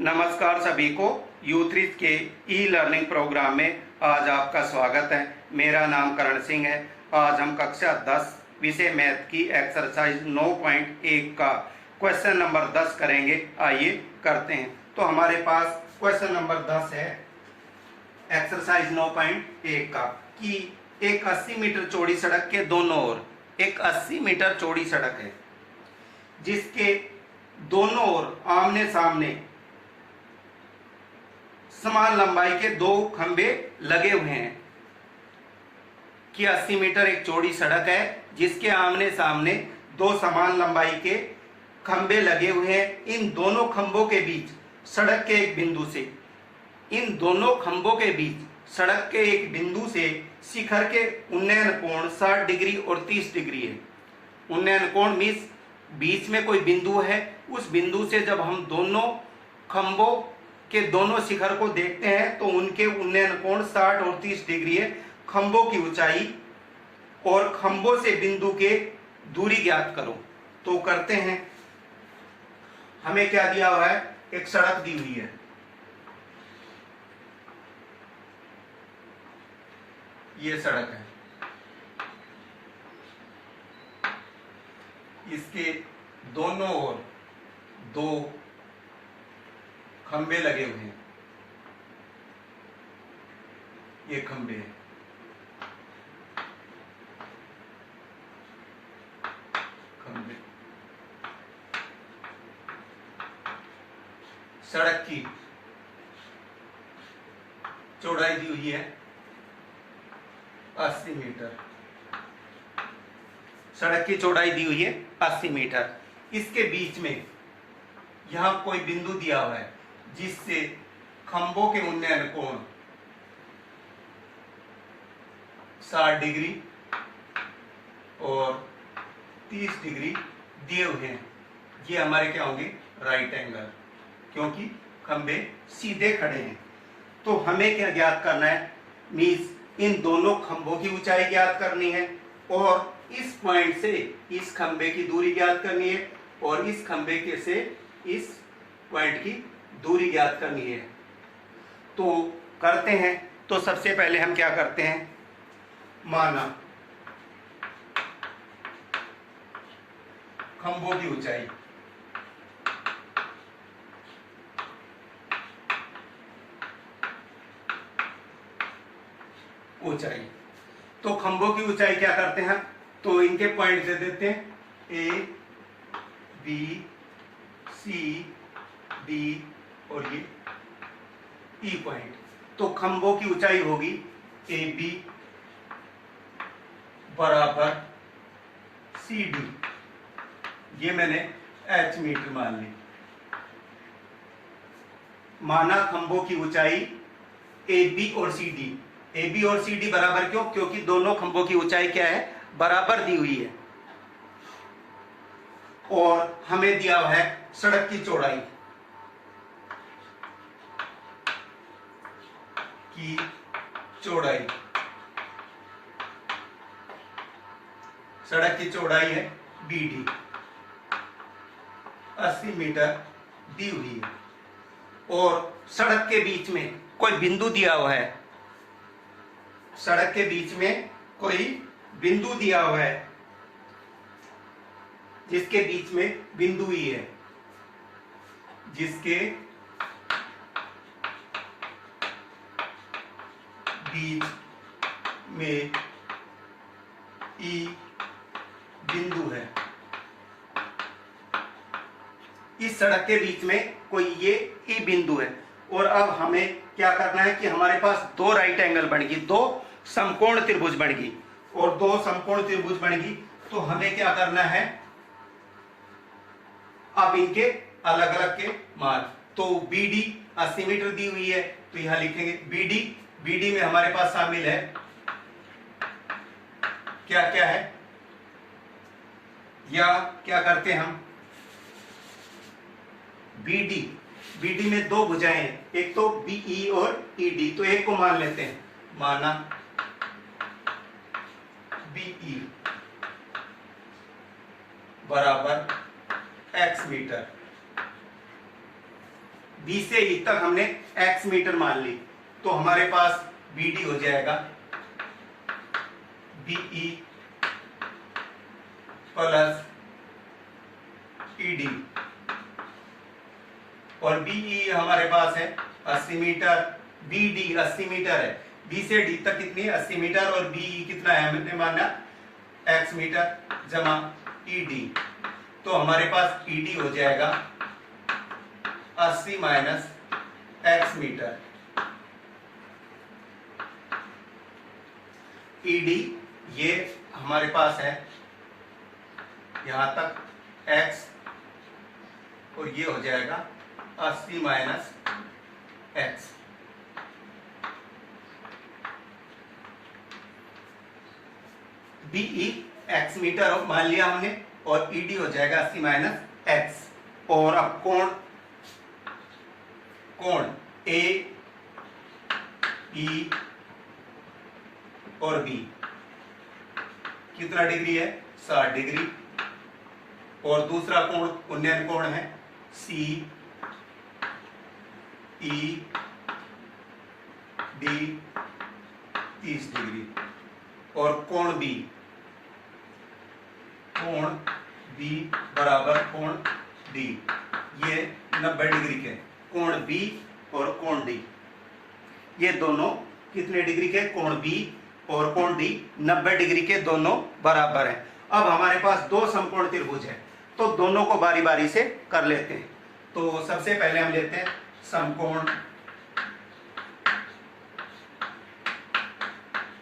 नमस्कार सभी को U3 के ई लर्निंग प्रोग्राम में आज आपका स्वागत है। मेरा नाम करण सिंह है। आज हम कक्षा 10 विषय मैथ की एक्सरसाइज 9.1 का क्वेश्चन नंबर 10 करेंगे। आइए करते हैं। तो हमारे पास क्वेश्चन नंबर 10 है एक्सरसाइज 9.1 का कि एक 80 मीटर चौड़ी सड़क के दोनों ओर एक 80 मीटर चौड़ी सड़क है जिसके दोनों ओर आमने सामने समान लंबाई के दो खंबे लगे हुए हैं। कि 80 मीटर एक चौड़ी सड़क है जिसके आमने सामने दो समान लंबाई के खंबे लगे हुए हैं। इन दोनों खंबों के बीच सड़क के एक बिंदु से सड़क के एक बिंदु से शिखर के उन्नयन कोण 60 डिग्री और 30 डिग्री है। उन्नयन कोण मीन्स बीच में कोई बिंदु है। उस बिंदु से जब हम दोनों खंबों के दोनों शिखर को देखते हैं तो उनके उन्नयन कोण 60 और 30 डिग्री है। खंबों की ऊंचाई और खंबों से बिंदु के दूरी ज्ञात करो। तो करते हैं। हमें क्या दिया हुआ है? एक सड़क दी हुई है। ये सड़क है। इसके दोनों ओर दो खंबे लगे हुए हैं। ये खंबे हैं। सड़क की चौड़ाई दी हुई है 80 मीटर। सड़क की चौड़ाई दी हुई है 80 मीटर। इसके बीच में यहां कोई बिंदु दिया हुआ है जिससे खंबों के उन्नयन कोण 60 डिग्री और 30 डिग्री दिए हुए हैं। ये हमारे क्या होंगे? राइट एंगल, क्योंकि खंबे सीधे खड़े हैं। तो हमें क्या ज्ञात करना है? मीन्स इन दोनों खंबों की ऊंचाई ज्ञात करनी है और इस पॉइंट से इस खंबे की दूरी ज्ञात करनी है और इस खंबे के से इस पॉइंट की दूरी ज्ञात करनी है। तो करते हैं। तो सबसे पहले हम क्या करते हैं? माना खंबों की ऊंचाई तो खंबों की ऊंचाई क्या करते हैं? तो इनके पॉइंट दे देते हैं ए बी सी डी और ये ई पॉइंट। तो खंबों की ऊंचाई होगी ए बी बराबर सी डी। ये मैंने एच मीटर मान ली। माना खंबों की ऊंचाई ए बी और सी डी। ए बी और सी डी बराबर क्यों? क्योंकि दोनों खंबों की ऊंचाई क्या है? बराबर दी हुई है। और हमें दिया हुआ है सड़क की चौड़ाई सड़क की चौड़ाई है बी डी, 80 मीटर दी हुई है। और सड़क के बीच में कोई बिंदु दिया हुआ है। सड़क के बीच में कोई बिंदु दिया हुआ है जिसके बीच में बिंदु ही है, जिसके बीच में ई बिंदु है। इस सड़क के बीच में कोई ये ई बिंदु है। और अब हमें क्या करना है कि हमारे पास दो राइट एंगल बन गई, दो समकोण त्रिभुज बन गई और दो समकोण त्रिभुज बन गई। तो हमें क्या करना है? अब इनके अलग अलग के मान। तो बी डी 80 मीटर दी हुई है तो यहां लिखेंगे बी डी। बी डी में हमारे पास शामिल है क्या क्या है, या क्या करते हैं हम? बी डी में दो भुजाएं हैं, एक तो बीई और ईडी। तो एक को मान लेते हैं। माना बीई बराबर x मीटर बी से ई तक हमने x मीटर मान ली, तो हमारे पास BD हो जाएगा BE प्लस ED, और BE हमारे पास है 80 मीटर, BD 80 मीटर है, B से D तक कितनी है 80 मीटर, और BE कितना है हमने माना x मीटर जमा ED, तो हमारे पास ED हो जाएगा 80 माइनस x मीटर। ED ये हमारे पास है यहां तक x, और ये हो जाएगा 80 minus x। BE x metre मान लिया हमने, और ED हो जाएगा 80 माइनस x। और अब कोण A E और B कितना डिग्री है 60 डिग्री, और दूसरा कोण उन्नयन कोण है C E D 30 डिग्री, और कोण B बराबर कोण D, ये 90 डिग्री के कोण B और कोण D, ये दोनों कितने डिग्री के, कोण B और कोण D 90 डिग्री के दोनों बराबर हैं। अब हमारे पास दो समकोण त्रिभुज है, तो दोनों को बारी बारी से कर लेते हैं। तो सबसे पहले हम लेते हैं समकोण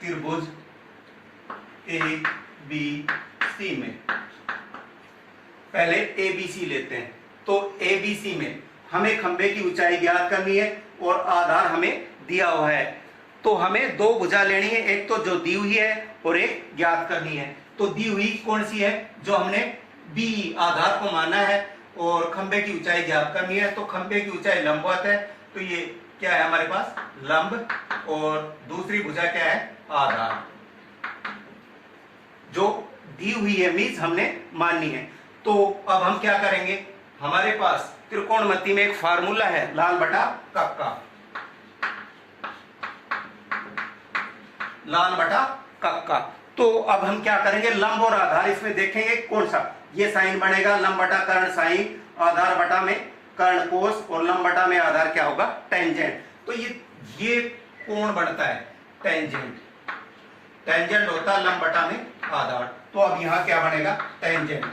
त्रिभुज ABC में, पहले ABC लेते हैं। तो ABC में हमें खंबे की ऊंचाई ज्ञात करनी है और आधार हमें दिया हुआ है, तो हमें दो भुजा लेनी है, एक तो जो दी हुई है और एक ज्ञात करनी है। तो दी हुई कौन सी है, जो हमने B आधार को माना है, और खंबे की ऊंचाई ज्ञात करनी है। तो खंबे की ऊंचाई लंबवत है, तो ये क्या है हमारे पास लंब, और दूसरी भुजा क्या है आधार, जो दी हुई है मीन्स हमने माननी है। तो अब हम क्या करेंगे, हमारे पास त्रिकोणमिति में एक फार्मूला है लाल बटा कक्का, लाल बटा कक्का। तो अब हम क्या करेंगे, लंब और आधार इसमें देखेंगे कौन सा, ये साइन बनेगा लंब बटा कर्ण साइन, आधार बटा में कर्ण कोस, और लंब बटा में आधार क्या होगा टेंजेंट। तो ये कोण बनता है टेंजेंट, टेंजेंट होता है लंब बटा में आधार। तो अब यहां क्या बनेगा टेंजेंट,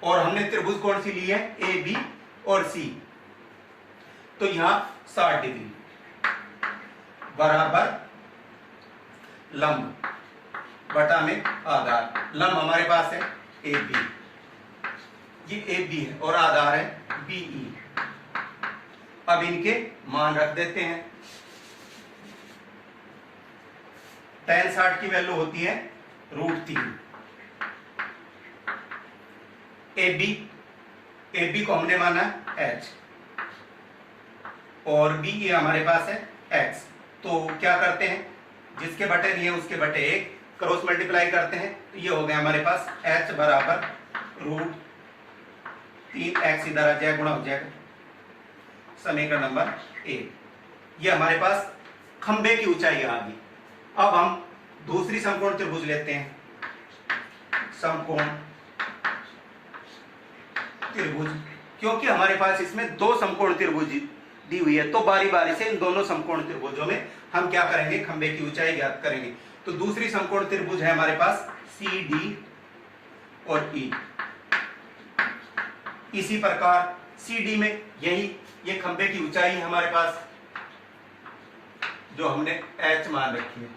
और हमने त्रिभुज कौन सी ली है ए बी और सी, तो यहां 60 डिग्री बराबर लंब बटा में आधार, लंब हमारे पास है ए बी, ये ए बी है और आधार है बीई। अब इनके मान रख देते हैं। tan 60 की वैल्यू होती है √3। ए बी को हमने माना h, और बी ये हमारे पास है x। तो क्या करते हैं, जिसके बटे दिए उसके बटे 1 क्रॉस मल्टीप्लाई करते हैं, तो ये हो गया हमारे पास h बराबर √3x, इधर आ जाएगा गुणा हो जाएगा, समीकरण नंबर 1। ये हमारे पास खंबे की ऊंचाई आ गई। अब हम दूसरी समकोण त्रिभुज लेते हैं, समकोण त्रिभुज, क्योंकि हमारे पास इसमें दो समकोण त्रिभुज दी हुई है, तो बारी बारी से इन दोनों समकोण त्रिभुजों में हम क्या करेंगे, खंबे की ऊंचाई ज्ञात करेंगे। तो दूसरी समकोण त्रिभुज है हमारे पास सी डी और ई। इसी प्रकार सी डी में यही ये खंबे की ऊंचाई है हमारे पास, जो हमने h मान रखी है।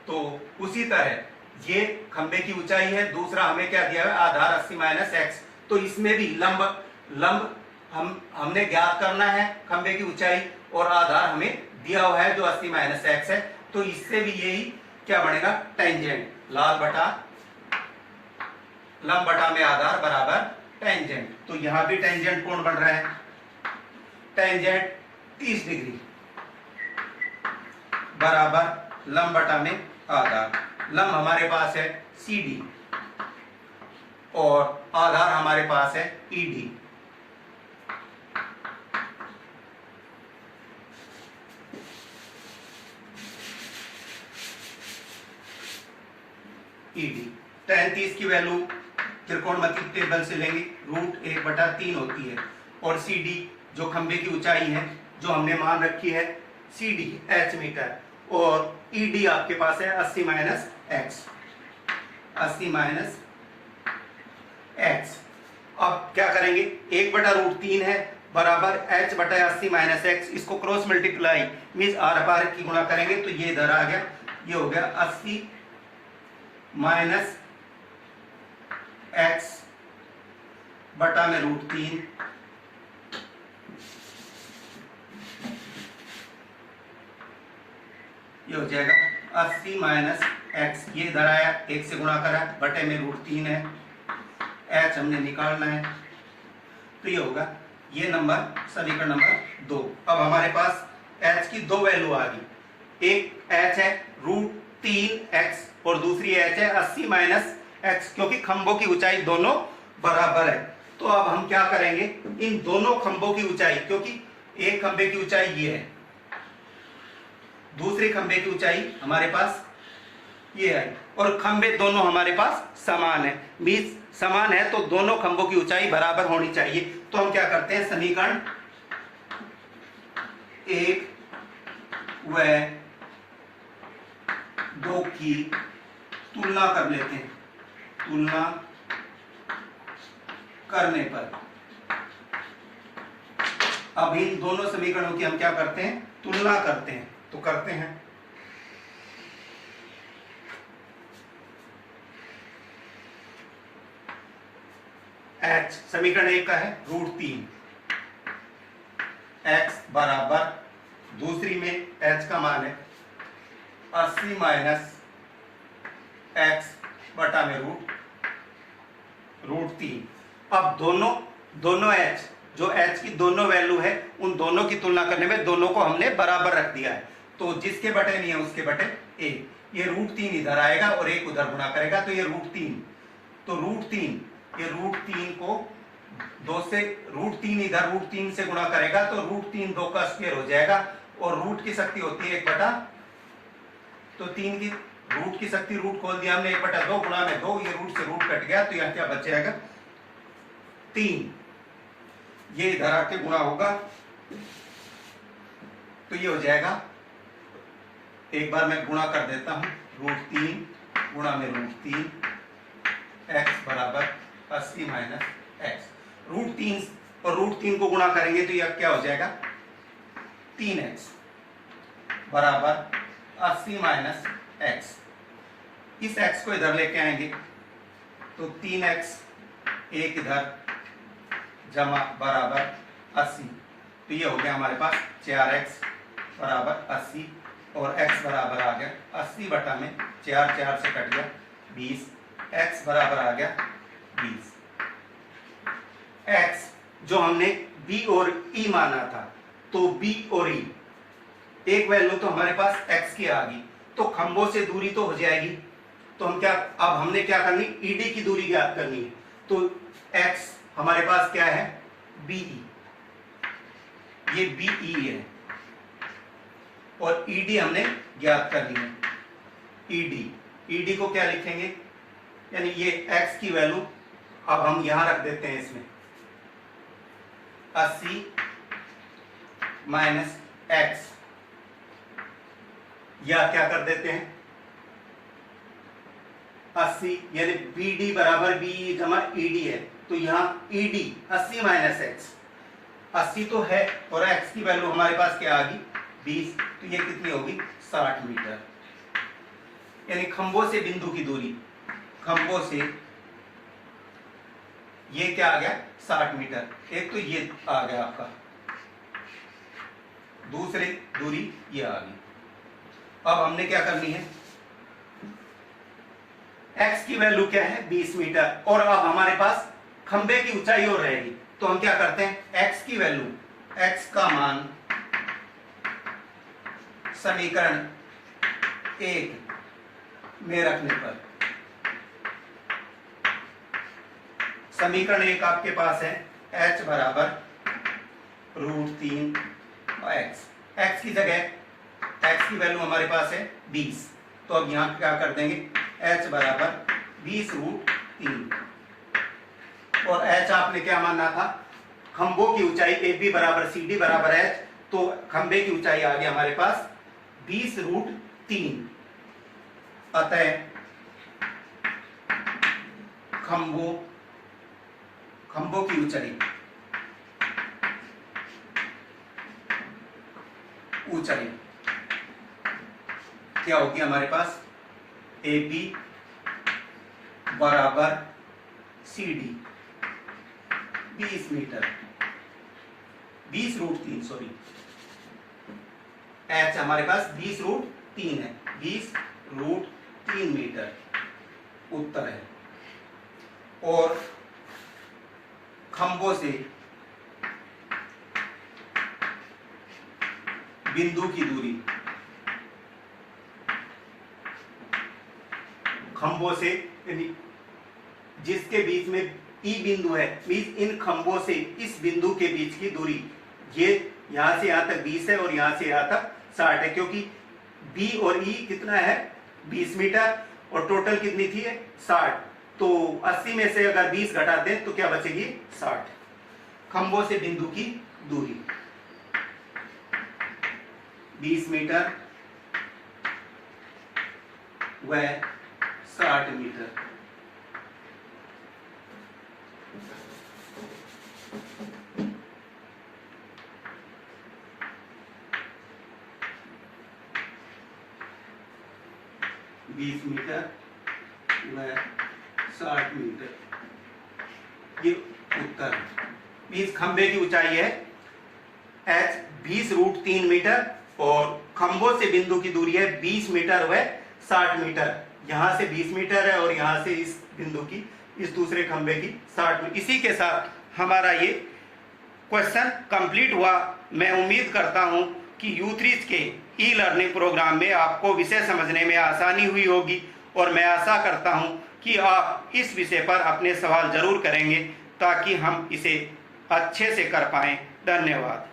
तो उसी तरह ये खंबे की ऊंचाई है, दूसरा हमें क्या दिया है आधार 80 माइनस x। तो इसमें भी लंब हमने ज्ञात करना है खंबे की ऊंचाई, और आधार हमें दिया हुआ है जो 80 माइनस x है। तो इससे भी यही क्या बनेगा टेंजेंट, लाल बटा लंब बटा में आधार बराबर टेंजेंट। तो यहां भी टेंजेंट कोण बन रहा है, टेंजेंट 30 डिग्री बराबर लंब बटा में आधार। लंब हमारे पास है CD और आधार हमारे पास है ED। tan 30 की वैल्यू त्रिकोणमिति टेबल से लेंगे, √1/3 होती है। और CD जो खंबे की ऊंचाई है, जो हमने मान रखी है CD h मीटर, और ED आपके पास है 80 - x। 80 - x। अब क्या करेंगे, 1/√3 है बराबर h/80 - x। इसको क्रॉस मल्टीप्लाई मीन्स आर पार की गुणा करेंगे तो ये इधर आ गया, ये हो गया 80 - x बटा में √3। ये हो जाएगा 80 - x, ये इधर आया, 1 से गुणा करा, बटे में √3 है, h हमने निकालना है, तो ये होगा, ये नंबर समीकरण नंबर 2। अब हमारे पास h की दो वैल्यू आ गई, एक h है √3x और दूसरी h है 80 - x, क्योंकि खंभों की ऊंचाई दोनों बराबर है। तो अब हम क्या करेंगे, इन दोनों खंभों की ऊंचाई, क्योंकि एक खंभे की ऊंचाई ये है, दूसरे खंभे की ऊंचाई हमारे पास ये है, और खंभे दोनों हमारे पास समान है, मीन्स समान है तो दोनों खंभों की ऊंचाई बराबर होनी चाहिए। तो हम क्या करते हैं, समीकरण 1 व 2 की तुलना कर लेते हैं। तुलना करने पर अब इन दोनों समीकरणों की हम क्या करते हैं, तुलना करते हैं। तो करते हैं, h समीकरण 1 का है √3, x बराबर, दूसरी में h का मान है 80 - x बटा में √3। अब दोनों h, जो h की दोनों वैल्यू है, उन दोनों की तुलना करने में दोनों को हमने बराबर रख दिया है, तो जिसके बटे नहीं है उसके बटे 1। ये √3 इधर आएगा और 1 उधर गुणा करेगा, तो ये √3, तो √3, ये √3 को 2 से, √3 इधर √3 से गुणा करेगा तो √3 2 का स्क्वायर हो जाएगा, और रूट की शक्ति होती है 1/, तो 3 की रूट की शक्ति, रूट खोल दिया हमने, 1/2 गुणा में 2, ये रूट से रूट कट गया, तो यहाँ क्या बच जाएगा 3। ये इधर आके गुणा होगा, तो ये हो जाएगा, एक बार मैं गुणा कर देता हूं, √3 गुणा में √3, x बराबर 80 - x। √3 और √3 को गुणा करेंगे तो यह क्या हो जाएगा, 3x बराबर 80 - x। इस x को इधर लेके आएंगे तो 3x, एक इधर जमा बराबर 80, तो ये हो गया हमारे पास 4x बराबर 80, और x बराबर आ गया 80 बटा में 4 से कट गया 20, x बराबर आ गया 20। x जो हमने b और e माना था, तो b और e, एक वैल्यू तो हमारे पास x की आ गई, तो खंभों से दूरी तो हो जाएगी। तो हम क्या, अब हमने क्या करनी, ed की दूरी ज्ञात करनी है, तो x हमारे पास क्या है, be, ये be है, और ed हमने ज्ञात करनी है। ed को क्या लिखेंगे, यानी ये x की वैल्यू अब हम यहां रख देते हैं, इसमें 80 - x, या क्या कर देते हैं 80, यानी BD बराबर BE जमा ED है, तो यहां ED 80 - x, 80 तो है और x की वैल्यू हमारे पास क्या आ गई 20, तो ये कितनी होगी 60 मीटर। यानी खंभों से बिंदु की दूरी, खंभों से ये क्या आ गया 60 मीटर। एक तो ये आ गया आपका, दूसरी दूरी ये आ गई। अब हमने क्या करनी है, x की वैल्यू क्या है 20 मीटर, और अब हमारे पास खंबे की ऊंचाई और रहेगी, तो हम क्या करते हैं, x की वैल्यू, x का मान समीकरण 1 में रखने पर समीकरण 1 आपके पास है h बराबर √3 x की जगह x की वैल्यू हमारे पास है 20, तो अब यहाँ क्या कर देंगे h बराबर 20√3 और h आपने क्या माना था खंभों की ऊंचाई AB बराबर CD बराबर h, तो खंभे की ऊंचाई आ गई हमारे पास 20√3। अतः खंभों की ऊंचाई क्या होगी हमारे पास AB बराबर CD 20 मीटर 20√3 सॉरी h हमारे पास 20√3 है 20√3 मीटर उत्तर है। और खंभों से बिंदु की दूरी खंभों से जिसके बीच में ई बिंदु है, मींस इन खंभों से इस बिंदु के बीच की दूरी ये यहां से यहां तक 20 है और यहां से यहां तक 60 है, क्योंकि बी और ई कितना है 20 मीटर और टोटल कितनी थी 60, तो 80 में से अगर 20 घटा दें तो क्या बचेगी 60। खंभों से बिंदु की दूरी 20 मीटर व 60 मीटर। बीस मीटर व 60 मीटर ये उत्तर। बीस खंभे की ऊंचाई है h 20√3 मीटर और खंभों से बिंदु की दूरी है 20 मीटर व 60 मीटर। यहां से 20 मीटर है और यहां से इस बिंदु की इस दूसरे खंभे की 60 मीटर। इसी के साथ हमारा ये क्वेश्चन कंप्लीट हुआ। मैं उम्मीद करता हूं कि U3 के ई लर्निंग प्रोग्राम में आपको विषय समझने में आसानी हुई होगी और मैं आशा करता हूं कि आप इस विषय पर अपने सवाल जरूर करेंगे ताकि हम इसे अच्छे से कर पाएं। धन्यवाद।